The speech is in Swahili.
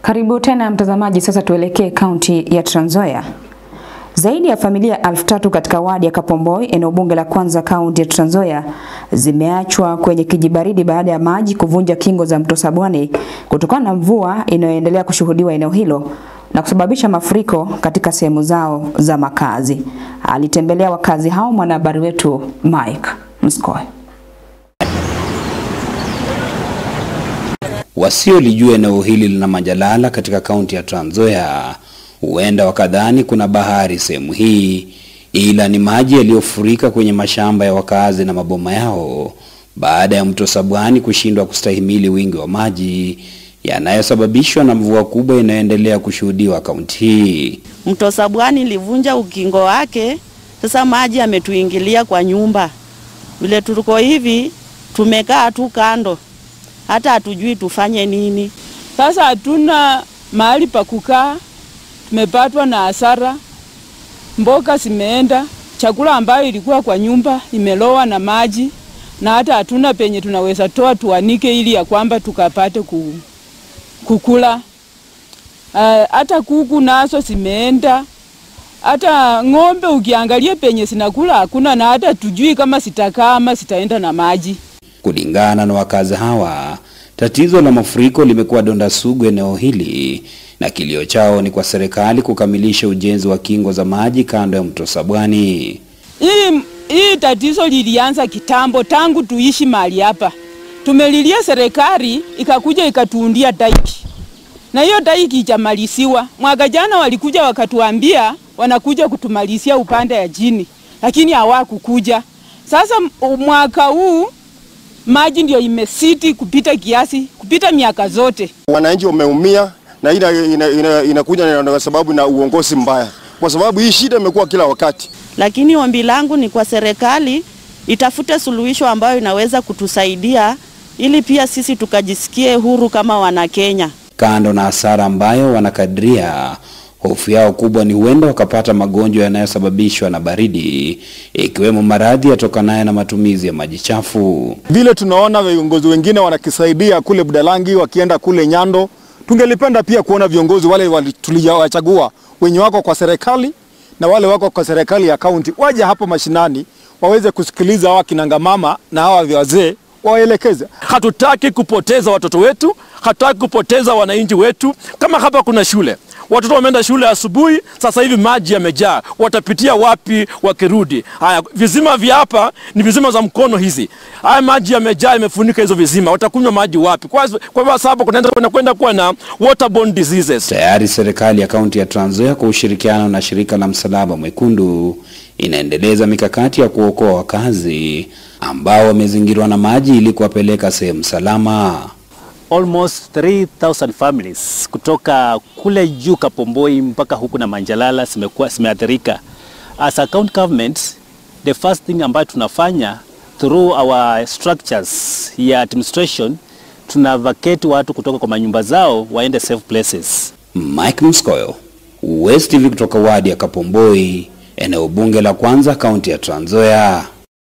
Karibu tena mtazamaji, sasa tuelekee kaunti ya Trans Nzoia. Zaidi ya familia 1000 katika wadi ya Kapomboi, eneo bunge la kwanza kaunti ya Trans Nzoia, zimeachwa kwenye kijibaridi baada ya maji kuvunja kingo za mto Sabwani kutokana na mvua inayoendelea kushuhudiwa eneo hilo na kusababisha mafuriko katika sehemu zao za makazi. Alitembelea wakazi hao mwanahabari wetu Mike Mskoe. Wasiolijua eneo hili lina majalala katika kaunti ya Trans Nzoia huenda wakadhani kuna bahari sehemu hii, ila ni maji yaliyofurika kwenye mashamba ya wakazi na maboma yao baada ya mto Sabwani kushindwa kustahimili wingi wa maji yanayosababishwa na mvua kubwa inayoendelea kushuhudiwa kaunti hii. Mto Sabwani livunja ukingo wake, sasa maji yametuingilia kwa nyumba. Vile tuko hivi tumekaa tu kando, hata hatujui tufanye nini. Sasa hatuna mahali pa kukaa, tumepatwa na hasara. Mboga zimeenda, chakula ambayo ilikuwa kwa nyumba imelowa na maji, na hata hatuna penye tunaweza toa tuanike ili ya kwamba tukapate kukula. Hata kuku nazo zimeenda, hata ng'ombe ukiangalia penye zinakula hakuna, na hata tujui kama sitakaa ama sitaenda na maji. Kulingana na wakazi hawa, tatizo la mafuriko limekuwa donda sugu eneo hili, na kilio chao ni kwa serikali kukamilisha ujenzi wa kingo za maji kando ya mto Sabwani. Hii tatizo lilianza kitambo, tangu tuishi mahali hapa. Tumelilia serikali ikakuja ikatuundia daiki, na hiyo daiki haijamalisiwa. Mwaka jana walikuja wakatuambia wanakuja kutumalizia upande ya chini, lakini hawakukuja. Sasa mwaka huu maji ndio imesiti kupita kiasi, kupita miaka zote. Wananchi wameumia, na inakuja kwa sababu na uongozi mbaya, kwa sababu hii shida imekuwa kila wakati. Lakini ombi langu ni kwa serikali itafute suluhisho ambayo inaweza kutusaidia ili pia sisi tukajisikie huru kama wana Kenya. Kando na hasara ambayo wanakadiria, hofu yao kubwa ni huenda wakapata magonjwa yanayosababishwa na baridi, ikiwemo maradhi yatokanayo na matumizi ya maji chafu. Vile tunaona viongozi wengine wanakisaidia kule Budalangi, wakienda kule Nyando, tungelipenda pia kuona viongozi wale tuliowachagua wenye wako kwa serikali na wale wako kwa serikali ya kaunti waje hapo mashinani waweze kusikiliza hawa kinanga mama na hawa wazee, waelekeze. Hatutaki kupoteza watoto wetu, hatutaki kupoteza wananchi wetu. Kama hapa kuna shule, watoto wameenda shule asubuhi, sasa hivi maji yamejaa, watapitia wapi wakirudi? Haya, vizima vya hapa ni vizima za mkono hizi. Haya maji yamejaa, yamefunika hizo vizima, watakunywa maji wapi? Kwa sababu kwenda kuwa na waterborne diseases. Tayari serikali ya kaunti ya Trans Nzoia kwa ushirikiano na shirika la Msalaba Mwekundu inaendeleza mikakati ya kuokoa wakazi ambao wamezingirwa na maji ili kuwapeleka sehemu salama. Almost 3,000 families kutoka kule juu Kapomboi mpaka huku na Manjalala zimeathirika. As a county government, the first thing ambayo tunafanya through our structures ya administration, tunavacate watu kutoka kwa manyumba zao waende safe places. Mike Mskoe, West TV kutoka wadi ya Kapomboi, eneo bunge la kwanza kaunti ya Trans Nzoia.